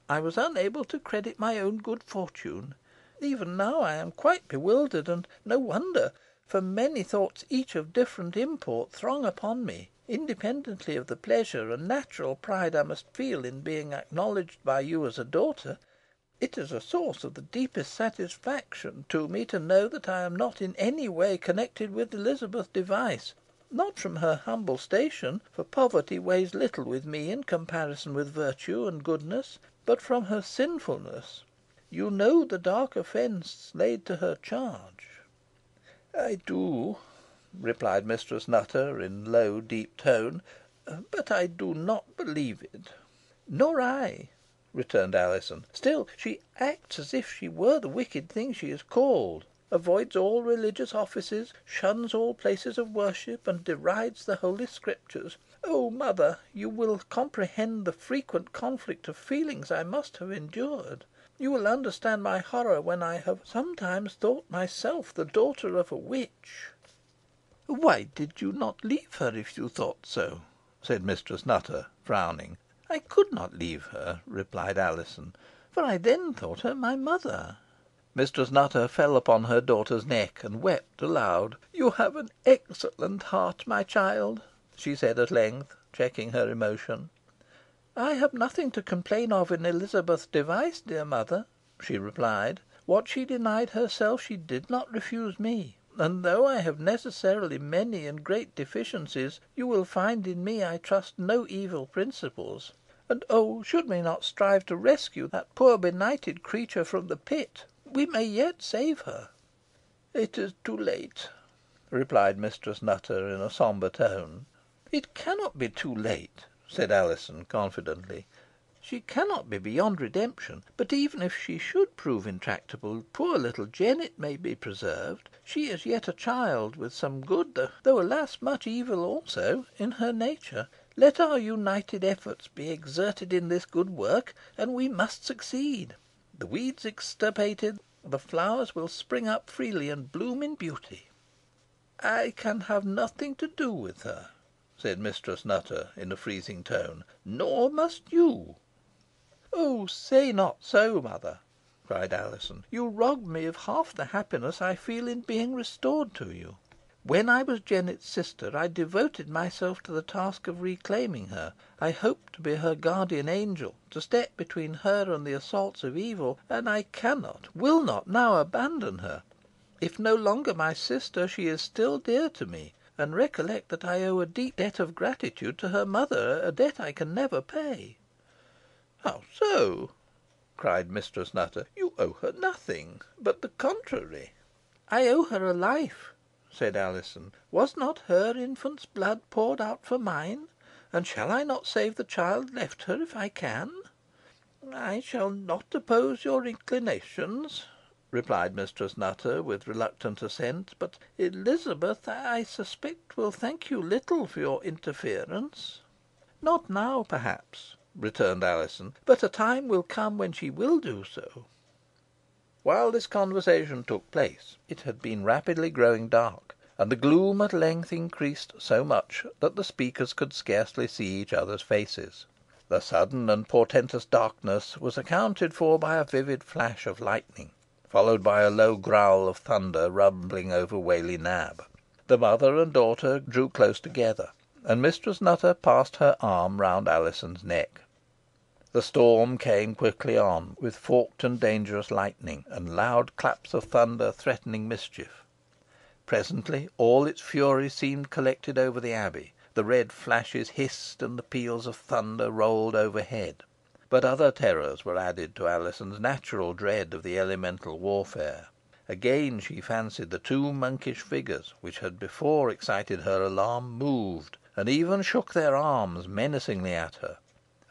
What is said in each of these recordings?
I was unable to credit my own good fortune. Even now I am quite bewildered, and no wonder, for many thoughts, each of different import, throng upon me, independently of the pleasure and natural pride I must feel in being acknowledged by you as a daughter. It is a source of the deepest satisfaction to me to know that I am not in any way connected with Elizabeth Device, not from her humble station, for poverty weighs little with me in comparison with virtue and goodness, but from her sinfulness. You know the dark offence laid to her charge." "I do," replied Mistress Nutter, in low deep tone, "but I do not believe it." "Nor I," returned Alizon. "Still she acts as if she were the wicked thing she is called, avoids all religious offices, shuns all places of worship, and derides the Holy Scriptures. Oh, mother, you will comprehend the frequent conflict of feelings I must have endured. You will understand my horror when I have sometimes thought myself the daughter of a witch." "Why did you not leave her, if you thought so?" said Mistress Nutter, frowning. "I could not leave her," replied Alizon, "for I then thought her my mother." Mistress Nutter fell upon her daughter's neck, and wept aloud. "You have an excellent heart, my child," she said at length, checking her emotion. "I have nothing to complain of in Elizabeth Device, dear mother," she replied. "What she denied herself she did not refuse me; and though I have necessarily many and great deficiencies, you will find in me, I trust, no evil principles. And oh! should we not strive to rescue that poor benighted creature from the pit? We may yet save her." "It is too late," replied Mistress Nutter, in a sombre tone. "It cannot be too late," said Alizon, confidently. "She cannot be beyond redemption; but even if she should prove intractable, poor little Jennet may be preserved. She is yet a child, with some good, though, alas! much evil also, in her nature. Let our united efforts be exerted in this good work, and we must succeed. The weeds extirpated, the flowers will spring up freely, and bloom in beauty." "I can have nothing to do with her," said Mistress Nutter, in a freezing tone. "Nor must you." "Oh! say not so, mother," cried Alizon. "You rob me of half the happiness I feel in being restored to you. When I was Jennet's sister, I devoted myself to the task of reclaiming her. I hoped to be her guardian angel, to step between her and the assaults of evil, and I cannot, will not now abandon her. If no longer my sister, she is still dear to me; and recollect that I owe a deep debt of gratitude to her mother, a debt I can never pay." "How so?" cried Mistress Nutter. "You owe her nothing, but the contrary." "I owe her a life," said Alizon. "Was not her infant's blood poured out for mine? And shall I not save the child left her, if I can?" "I shall not oppose your inclinations," replied Mistress Nutter, with reluctant assent; "but Elizabeth, I suspect, will thank you little for your interference." "Not now, perhaps," returned Alizon; "but a time will come when she will do so." While this conversation took place, it had been rapidly growing dark, and the gloom at length increased so much that the speakers could scarcely see each other's faces. The sudden and portentous darkness was accounted for by a vivid flash of lightning, followed by a low growl of thunder rumbling over Whalley Nab. The mother and daughter drew close together, and Mistress Nutter passed her arm round Alizon's neck. The storm came quickly on, with forked and dangerous lightning, and loud claps of thunder threatening mischief. Presently all its fury seemed collected over the abbey. The red flashes hissed, and the peals of thunder rolled overhead. But other terrors were added to Alizon's natural dread of the elemental warfare. Again she fancied the two monkish figures, which had before excited her alarm, moved, and even shook their arms menacingly at her.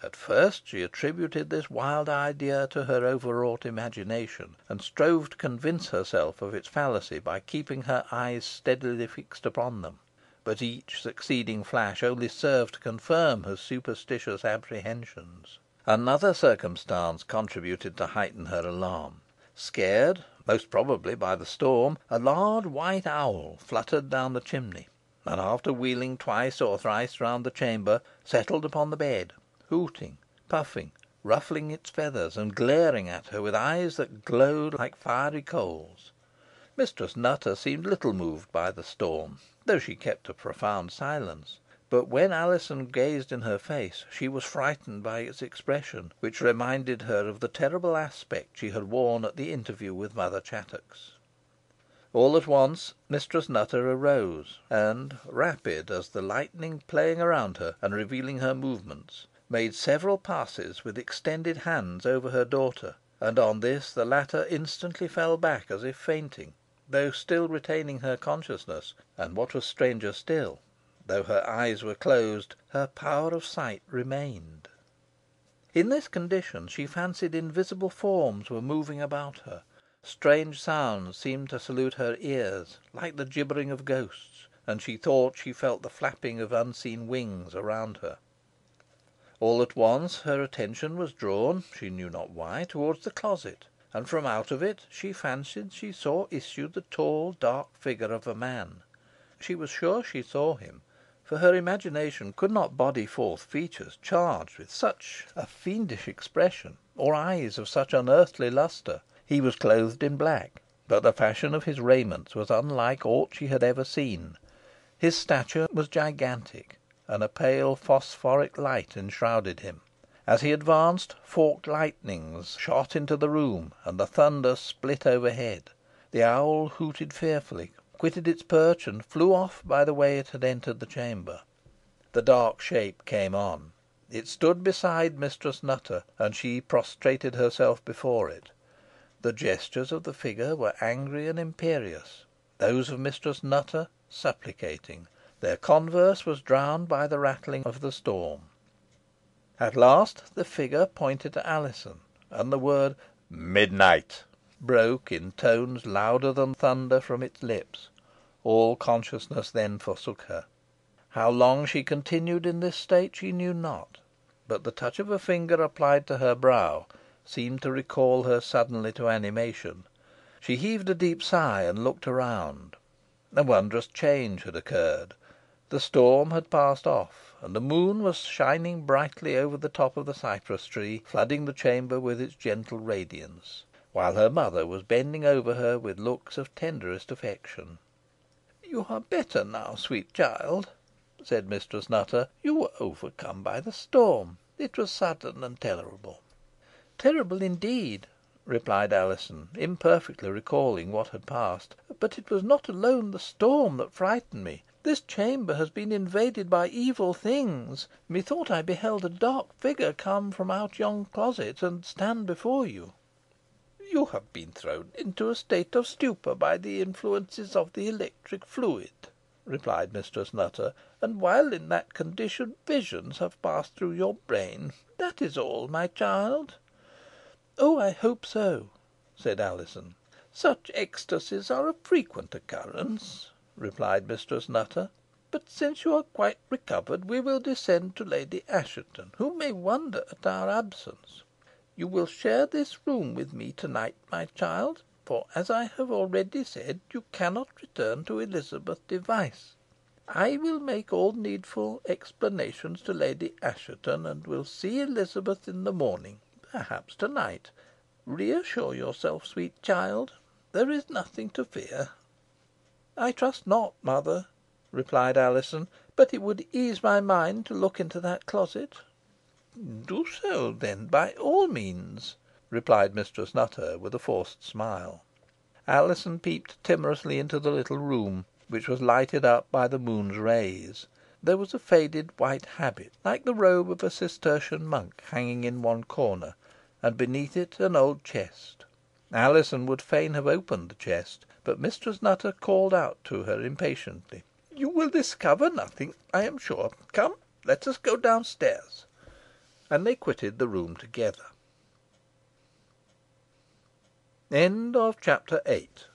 At first she attributed this wild idea to her overwrought imagination, and strove to convince herself of its fallacy by keeping her eyes steadily fixed upon them. But each succeeding flash only served to confirm her superstitious apprehensions. Another circumstance contributed to heighten her alarm. Scared, most probably, by the storm, a large white owl fluttered down the chimney, and after wheeling twice or thrice round the chamber, settled upon the bed, hooting, puffing, ruffling its feathers, and glaring at her with eyes that glowed like fiery coals. Mistress Nutter seemed little moved by the storm, though she kept a profound silence; but when Alizon gazed in her face, she was frightened by its expression, which reminded her of the terrible aspect she had worn at the interview with Mother Chattox. All at once Mistress Nutter arose, and, rapid as the lightning playing around her, and revealing her movements, made several passes with extended hands over her daughter, and on this the latter instantly fell back as if fainting, though still retaining her consciousness, and, what was stranger still, though her eyes were closed, her power of sight remained. In this condition she fancied invisible forms were moving about her. Strange sounds seemed to salute her ears, like the gibbering of ghosts, and she thought she felt the flapping of unseen wings around her. All at once her attention was drawn, she knew not why, towards the closet, and from out of it she fancied she saw issue the tall, dark figure of a man. She was sure she saw him, for her imagination could not body forth features charged with such a fiendish expression, or eyes of such unearthly lustre. He was clothed in black, but the fashion of his raiment was unlike aught she had ever seen. His stature was gigantic, and a pale phosphoric light enshrouded him. As he advanced, forked lightnings shot into the room, and the thunder split overhead. The owl hooted fearfully, quitted its perch, and flew off by the way it had entered the chamber. The dark shape came on. It stood beside Mistress Nutter, and she prostrated herself before it. The gestures of the figure were angry and imperious, those of Mistress Nutter supplicating. Their converse was drowned by the rattling of the storm. At last the figure pointed to Alizon, and the word "Midnight" broke in tones louder than thunder from its lips. All consciousness then forsook her. How long she continued in this state she knew not, but the touch of a finger applied to her brow seemed to recall her suddenly to animation. She heaved a deep sigh, and looked around. A wondrous change had occurred. The storm had passed off, and the moon was shining brightly over the top of the cypress tree, flooding the chamber with its gentle radiance, while her mother was bending over her with looks of tenderest affection. "You are better now, sweet child," said Mistress Nutter. "You were overcome by the storm. It was sudden and terrible." "Terrible indeed," replied Alizon, imperfectly recalling what had passed; "but it was not alone the storm that frightened me. This chamber has been invaded by evil things. Methought I beheld a dark figure come from out yon closet, and stand before you." "You have been thrown into a state of stupor by the influences of the electric fluid," replied Mistress Nutter; "and while in that condition visions have passed through your brain. That is all, my child." "Oh, I hope so," said Alizon. "Such ecstasies are of frequent occurrence," replied Mistress Nutter; "but since you are quite recovered, we will descend to Lady Assheton, who may wonder at our absence. You will share this room with me to night, my child, for, as I have already said, you cannot return to Elizabeth Device. I will make all needful explanations to Lady Assheton, and will see Elizabeth in the morning, perhaps to night. Reassure yourself, sweet child. There is nothing to fear." "I trust not, mother," replied Alizon; "but it would ease my mind to look into that closet." "Do so, then, by all means," replied Mistress Nutter, with a forced smile. Alizon peeped timorously into the little room, which was lighted up by the moon's rays. There was a faded white habit, like the robe of a Cistertian monk, hanging in one corner, and beneath it an old chest. Alizon would fain have opened the chest, but Mistress Nutter called out to her impatiently. "You will discover nothing, I am sure. Come, let us go down stairs." And they quitted the room together. CHAPTER IX.